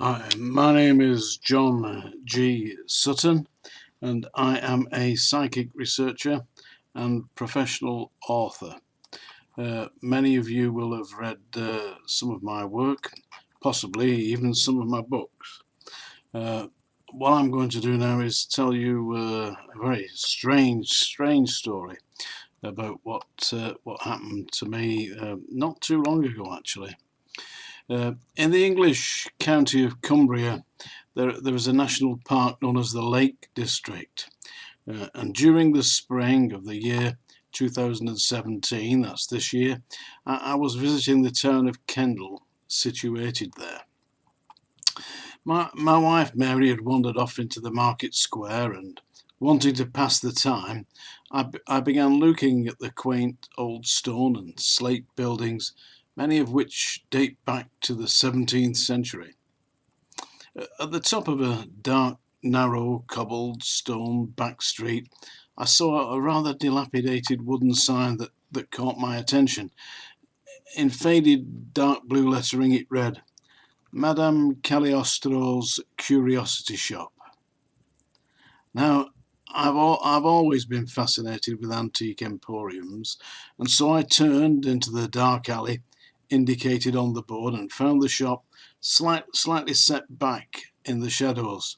Hi, my name is John G. Sutton, and I am a psychic researcher and professional author. Many of you will have read some of my work, possibly even some of my books. What I'm going to do now is tell you a very strange story about what happened to me not too long ago, actually. In the English county of Cumbria, there is a national park known as the Lake District. And during the spring of the year 2017, that's this year, I was visiting the town of Kendal, situated there. My wife Mary had wandered off into the market square, and wanting to pass the time, I began looking at the quaint old stone and slate buildings, many of which date back to the 17th century. At the top of a dark, narrow, cobbled stone back street, I saw a rather dilapidated wooden sign that caught my attention. In faded dark blue lettering it read, Madame Caliostro's Curiosity Shop. Now, I've always been fascinated with antique emporiums, and so I turned into the dark alley indicated on the board and found the shop slightly set back in the shadows.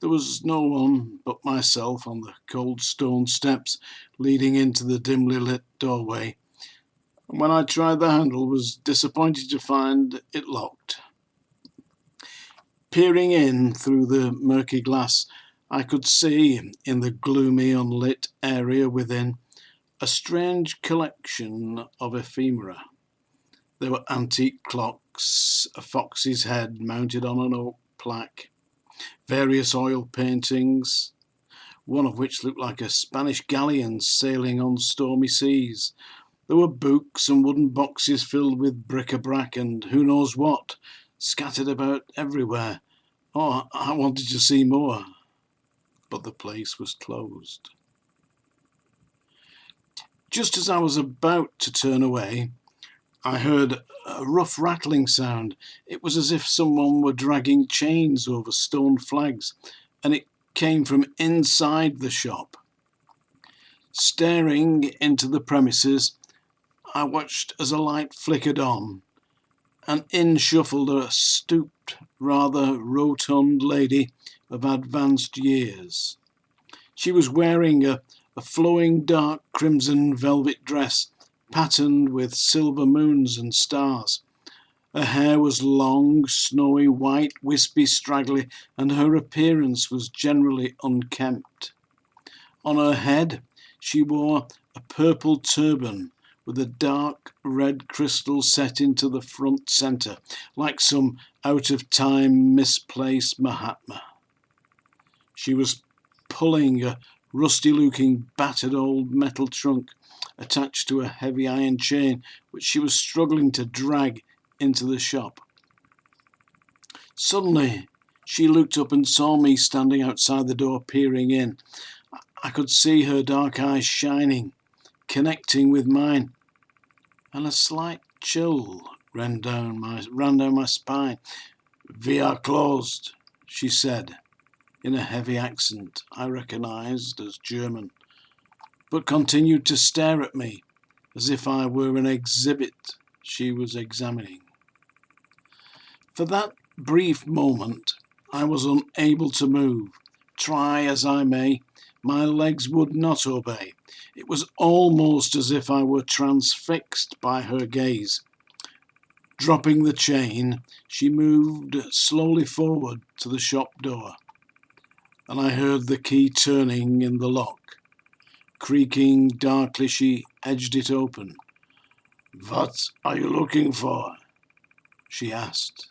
There was no one but myself on the cold stone steps leading into the dimly lit doorway, and when I tried the handle was disappointed to find it locked. Peering in through the murky glass, I could see, in the gloomy unlit area within, a strange collection of ephemera. There were antique clocks, a fox's head mounted on an oak plaque, various oil paintings, one of which looked like a Spanish galleon sailing on stormy seas. There were books and wooden boxes filled with bric-a-brac and who knows what, scattered about everywhere. Oh, I wanted to see more, but the place was closed. Just as I was about to turn away, I heard a rough rattling sound. It was as if someone were dragging chains over stone flags, and it came from inside the shop. Staring into the premises, I watched as a light flickered on, and in shuffled a stooped, rather rotund lady of advanced years. She was wearing a flowing dark crimson velvet dress, patterned with silver moons and stars. Her hair was long, snowy white, wispy, straggly, and her appearance was generally unkempt. On her head she wore a purple turban with a dark red crystal set into the front centre, like some out-of-time misplaced Mahatma. She was pulling a rusty-looking, battered old metal trunk attached to a heavy iron chain, which she was struggling to drag into the shop. Suddenly, she looked up and saw me standing outside the door, peering in. I could see her dark eyes shining, connecting with mine, and a slight chill ran down my spine. "We are closed," she said, in a heavy accent I recognised as German, but continued to stare at me as if I were an exhibit she was examining. For that brief moment, I was unable to move. Try as I may, my legs would not obey. It was almost as if I were transfixed by her gaze. Dropping the chain, she moved slowly forward to the shop door, and I heard the key turning in the lock. Creaking darkly, she edged it open. "What are you looking for?" she asked.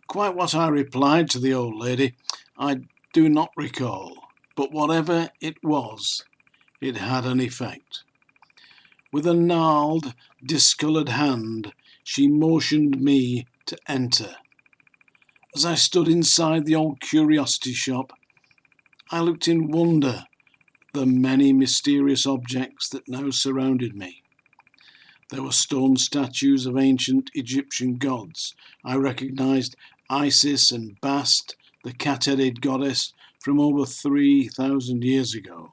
Quite what I replied to the old lady, I do not recall, but whatever it was, it had an effect. With a gnarled, discoloured hand, she motioned me to enter. As I stood inside the old curiosity shop, I looked in wonder the many mysterious objects that now surrounded me. There were stone statues of ancient Egyptian gods. I recognised Isis and Bast, the cat-headed goddess from over 3,000 years ago.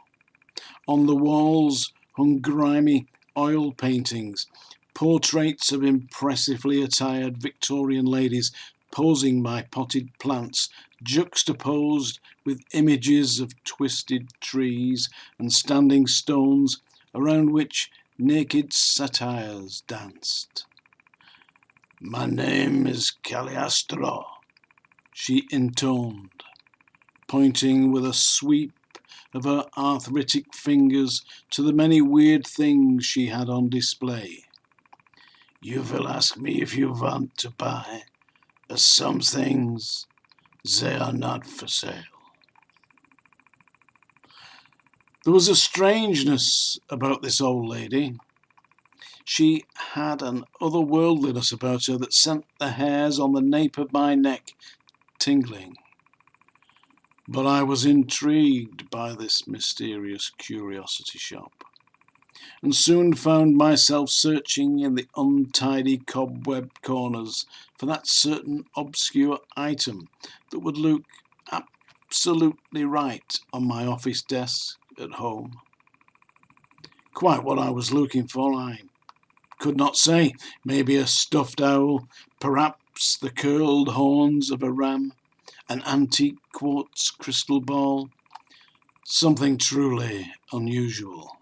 On the walls hung grimy oil paintings, portraits of impressively attired Victorian ladies posing by potted plants, juxtaposed with images of twisted trees and standing stones around which naked satyrs danced. "My name is Caliogstro," she intoned, pointing with a sweep of her arthritic fingers to the many weird things she had on display. "You will ask me if you want to buy. Some things, they are not for sale." There was a strangeness about this old lady. She had an otherworldliness about her that sent the hairs on the nape of my neck tingling. But I was intrigued by this mysterious curiosity shop, and soon found myself searching in the untidy cobwebbed corners for that certain obscure item that would look absolutely right on my office desk at home. Quite what I was looking for, I could not say. Maybe a stuffed owl, perhaps the curled horns of a ram, an antique quartz crystal ball, something truly unusual.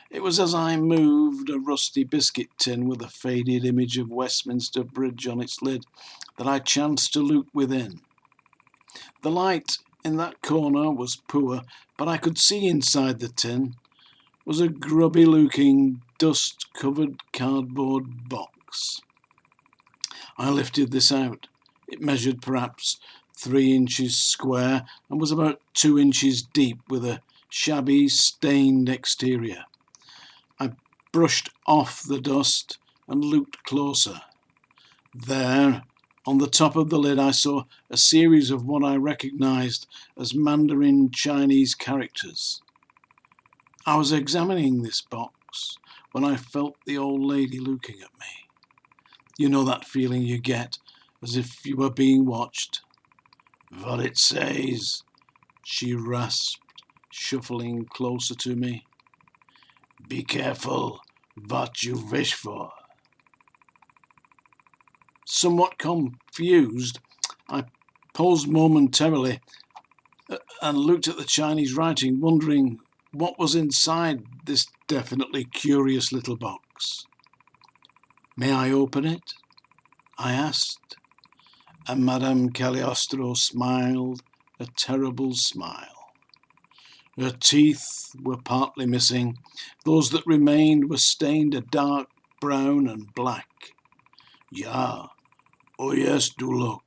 It was as I moved a rusty biscuit tin with a faded image of Westminster Bridge on its lid that I chanced to look within. The light in that corner was poor, but I could see inside the tin was a grubby-looking, dust-covered cardboard box. I lifted this out. It measured perhaps 3 inches square and was about 2 inches deep with a shabby, stained exterior. I brushed off the dust and looked closer. There, on the top of the lid, I saw a series of what I recognized as Mandarin Chinese characters. I was examining this box when I felt the old lady looking at me. You know that feeling you get, as if you were being watched. "What it says," she rasped, shuffling closer to me. "Be careful what you wish for." Somewhat confused, I paused momentarily and looked at the Chinese writing, wondering what was inside this definitely curious little box. "May I open it?" I asked, and Madame Caliogstro smiled a terrible smile. Her teeth were partly missing. Those that remained were stained a dark brown and black. "Ja, oh yes, do look."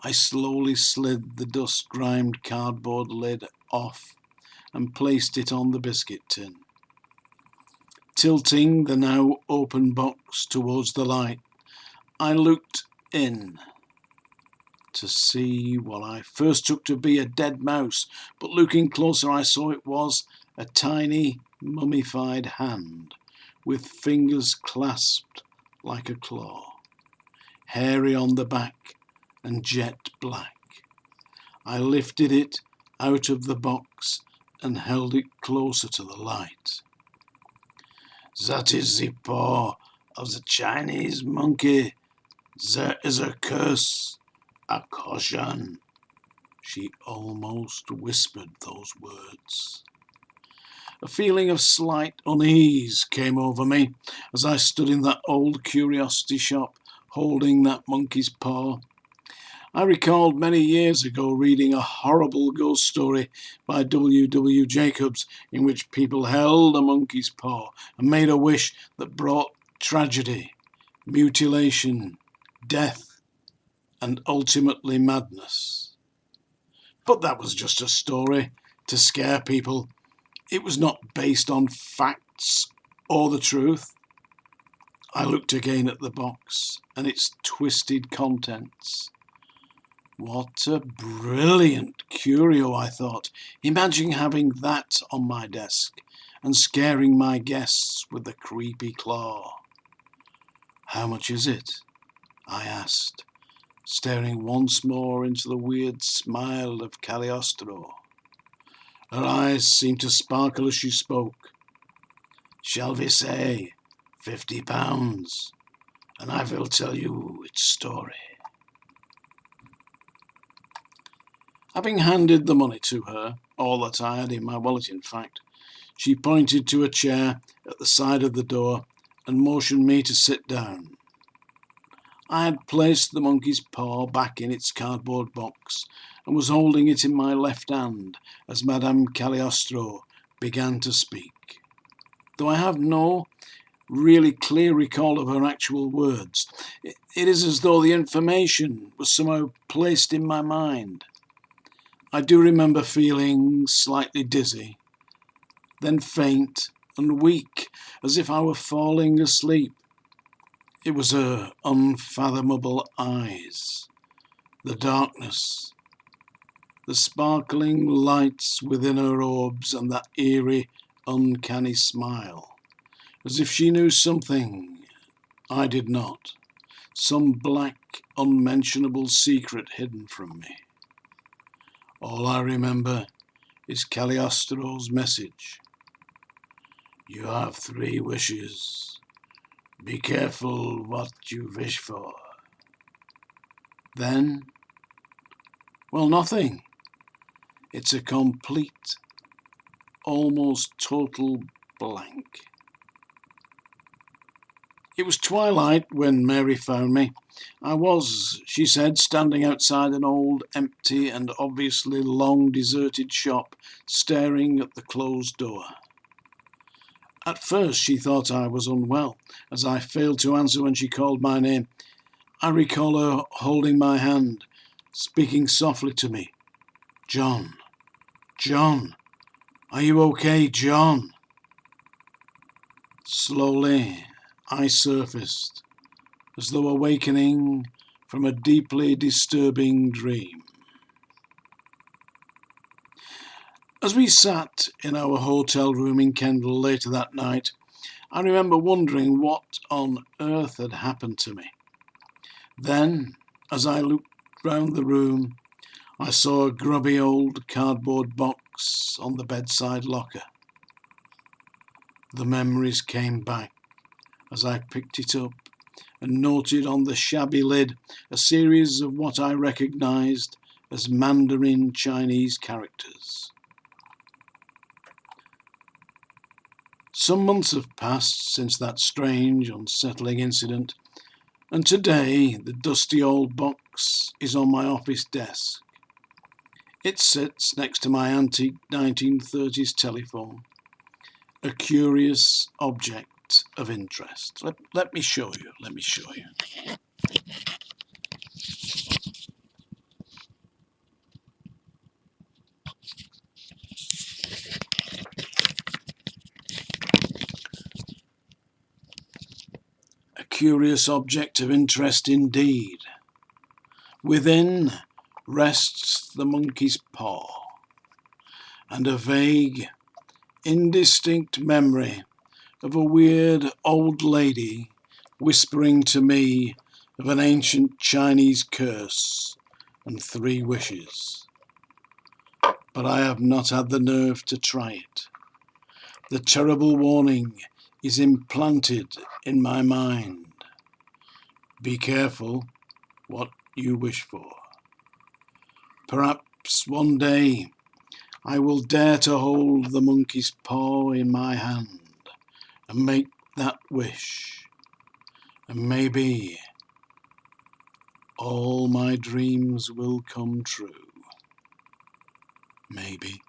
I slowly slid the dust-grimed cardboard lid off and placed it on the biscuit tin. Tilting the now open box towards the light, I looked in to see what I first took to be a dead mouse, but looking closer I saw it was a tiny mummified hand with fingers clasped like a claw, hairy on the back and jet black. I lifted it out of the box and held it closer to the light. "That is the paw of the Chinese monkey. There is a curse, a caution." She almost whispered those words. A feeling of slight unease came over me as I stood in that old curiosity shop holding that monkey's paw. I recalled many years ago reading a horrible ghost story by W. Jacobs in which people held a monkey's paw and made a wish that brought tragedy, mutilation, death, and ultimately madness. But that was just a story to scare people. It was not based on facts or the truth. I looked again at the box and its twisted contents. What a brilliant curio, I thought. Imagine having that on my desk and scaring my guests with the creepy claw. "How much is it?" I asked, staring once more into the weird smile of Caliogstro. Her eyes seemed to sparkle as she spoke. Shall we say £50, and I will tell you its story. Having handed the money to her, all that I had in my wallet in fact, she pointed to a chair at the side of the door and motioned me to sit down. I had placed the monkey's paw back in its cardboard box and was holding it in my left hand as Madame Caliogstro began to speak. Though I have no really clear recall of her actual words, it is as though the information was somehow placed in my mind. I do remember feeling slightly dizzy, then faint and weak, as if I were falling asleep. It was her unfathomable eyes, the darkness, the sparkling lights within her orbs, and that eerie, uncanny smile, as if she knew something I did not, some black, unmentionable secret hidden from me. All I remember is Caliostro's message. You have 3 wishes. Be careful what you wish for. Then, well, nothing. It's a complete, almost total blank. It was twilight when Mary found me. I was, she said, standing outside an old, empty and obviously long deserted shop, staring at the closed door. At first she thought I was unwell, as I failed to answer when she called my name. I recall her holding my hand, speaking softly to me. John, John, are you okay, John? Slowly I surfaced, as though awakening from a deeply disturbing dream. As we sat in our hotel room in Kendal later that night, I remember wondering what on earth had happened to me. Then, as I looked round the room, I saw a grubby old cardboard box on the bedside locker. The memories came back as I picked it up and noted on the shabby lid a series of what I recognised as Mandarin Chinese characters. Some months have passed since that strange, unsettling incident, and today the dusty old box is on my office desk. It sits next to my antique 1930s telephone, a curious object of interest. Let me show you. A curious object of interest indeed. Within rests the monkey's paw, and a vague, indistinct memory of a weird old lady whispering to me of an ancient Chinese curse and 3 wishes. But I have not had the nerve to try it. The terrible warning is implanted in my mind. Be careful what you wish for. Perhaps one day I will dare to hold the monkey's paw in my hand and make that wish, and maybe all my dreams will come true. Maybe.